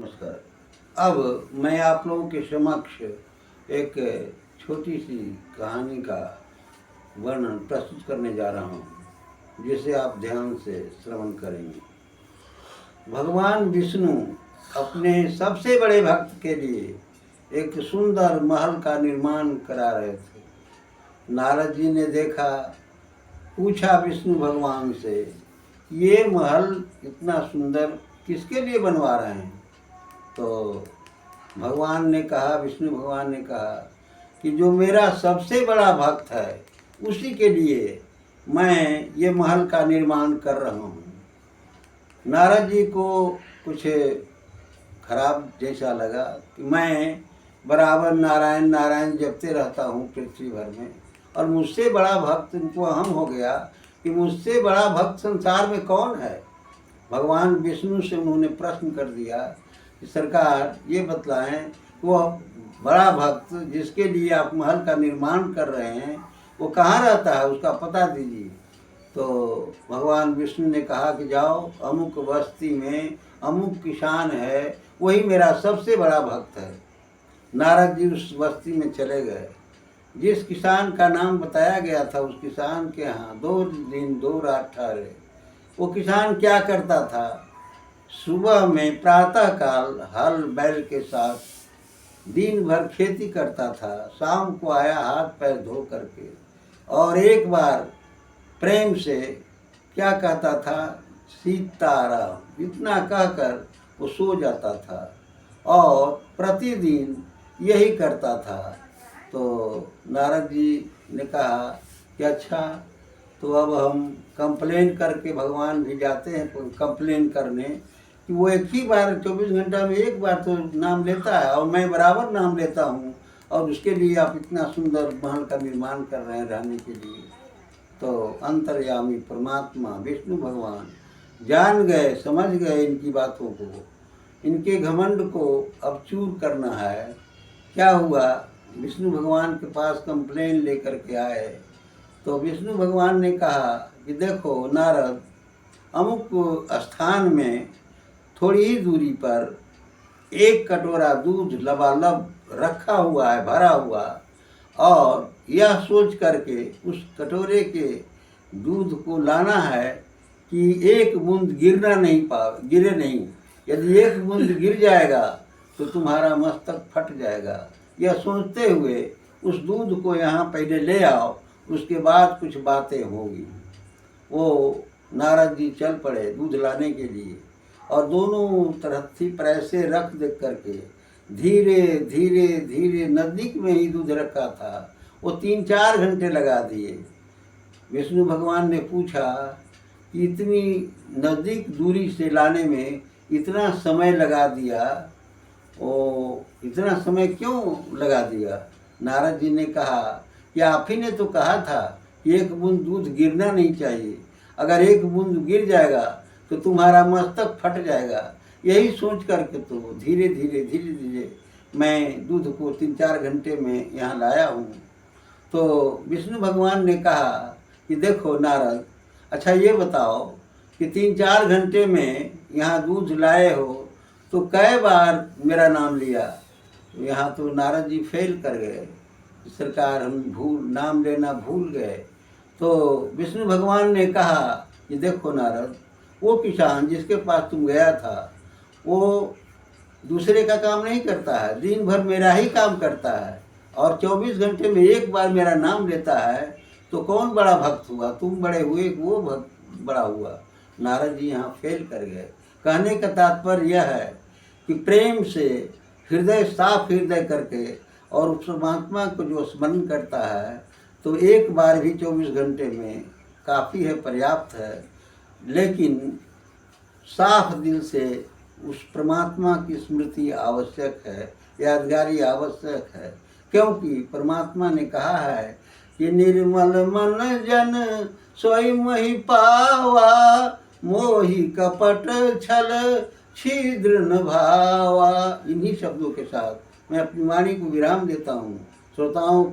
नमस्कार। अब मैं आप लोगों के समक्ष एक छोटी सी कहानी का वर्णन प्रस्तुत करने जा रहा हूँ, जिसे आप ध्यान से श्रवण करेंगे। भगवान विष्णु अपने सबसे बड़े भक्त के लिए एक सुंदर महल का निर्माण करा रहे थे। नारद जी ने देखा, पूछा विष्णु भगवान से, ये महल इतना सुंदर किसके लिए बनवा रहे हैं? तो भगवान ने कहा, विष्णु भगवान ने कहा कि जो मेरा सबसे बड़ा भक्त है उसी के लिए मैं ये महल का निर्माण कर रहा हूँ। नारद जी को कुछ खराब जैसा लगा कि मैं बराबर नारायण नारायण जपते रहता हूँ पृथ्वी भर में, और मुझसे बड़ा भक्त उनको अहम हो गया कि मुझसे बड़ा भक्त संसार में कौन है। भगवान विष्णु से उन्होंने प्रश्न कर दिया कि सरकार ये बतलाएं, वो बड़ा भक्त जिसके लिए आप महल का निर्माण कर रहे हैं वो कहाँ रहता है, उसका पता दीजिए। तो भगवान विष्णु ने कहा कि जाओ, अमुक बस्ती में अमुक किसान है, वही मेरा सबसे बड़ा भक्त है। नारद जी उस बस्ती में चले गए। जिस किसान का नाम बताया गया था उस किसान के यहाँ 2 दिन 2 रात ठहरे। वो किसान क्या करता था, सुबह में प्रातःकाल हल बैल के साथ दिन भर खेती करता था, शाम को आया हाथ पैर धो करके, और एक बार प्रेम से क्या कहता था, सीताराम इतना कहकर वो सो जाता था, और प्रतिदिन यही करता था। तो नारद जी ने कहा कि अच्छा, तो अब हम कंप्लेन करके, भगवान भी जाते हैं कंप्लेन करने कि वो एक ही बार 24 घंटा में एक बार तो नाम लेता है और मैं बराबर नाम लेता हूँ, और उसके लिए आप इतना सुंदर महल का निर्माण कर रहे हैं रहने के लिए। तो अंतर्यामी परमात्मा विष्णु भगवान जान गए, समझ गए इनकी बातों को, इनके घमंड को अब चूर करना है। क्या हुआ, विष्णु भगवान के पास कंप्लेन लेकर के आए। तो विष्णु भगवान ने कहा कि देखो नारद, अमुक स्थान में थोड़ी ही दूरी पर एक कटोरा दूध लबालब रखा हुआ है, भरा हुआ, और यह सोच करके उस कटोरे के दूध को लाना है कि एक बूंद गिरे नहीं। यदि एक बूंद गिर जाएगा तो तुम्हारा मस्तक फट जाएगा। यह सोचते हुए उस दूध को यहाँ पहले ले आओ, उसके बाद कुछ बातें होगी। वो नारद जी चल पड़े दूध लाने के लिए, और दोनों तरफ थी पर ऐसे रख देख करके धीरे धीरे धीरे, नज़दीक में ही दूध रखा था, वो 3-4 घंटे लगा दिए। विष्णु भगवान ने पूछा कि इतनी नज़दीक दूरी से लाने में इतना समय लगा दिया, वो इतना समय क्यों लगा दिया? नारद जी ने कहा कि आप ही ने तो कहा था कि एक बूंद दूध गिरना नहीं चाहिए, अगर एक बूंद गिर जाएगा तो तुम्हारा मस्तक फट जाएगा। यही सोच करके तो धीरे धीरे मैं दूध को 3-4 घंटे में यहाँ लाया हूँ। तो विष्णु भगवान ने कहा कि देखो नारद, अच्छा ये बताओ कि 3-4 घंटे में यहाँ दूध लाए हो तो कई बार मेरा नाम लिया? यहाँ तो नारद जी फेल कर गए, सरकार हम नाम लेना भूल गए। तो विष्णु भगवान ने कहा कि देखो नारद, वो किसान जिसके पास तुम गया था वो दूसरे का काम नहीं करता है, दिन भर मेरा ही काम करता है, और 24 घंटे में एक बार मेरा नाम लेता है, तो कौन बड़ा भक्त हुआ? तुम बड़े हुए, वो भक्त बड़ा हुआ। नारद जी यहाँ फेल कर गए। कहने का तात्पर्य यह है कि प्रेम से हृदय, साफ हृदय करके, और उस परमात्मा को जो स्मरण करता है तो एक बार भी 24 घंटे में काफ़ी है, पर्याप्त है। लेकिन साफ दिल से उस परमात्मा की स्मृति आवश्यक है, यादगारी आवश्यक है, क्योंकि परमात्मा ने कहा है कि निर्मल मन जन स्वयं ही पावा, मोहि कपट छल छिद्र न भावा। इन्हीं शब्दों के साथ मैं अपनी वाणी को विराम देता हूँ। श्रोताओं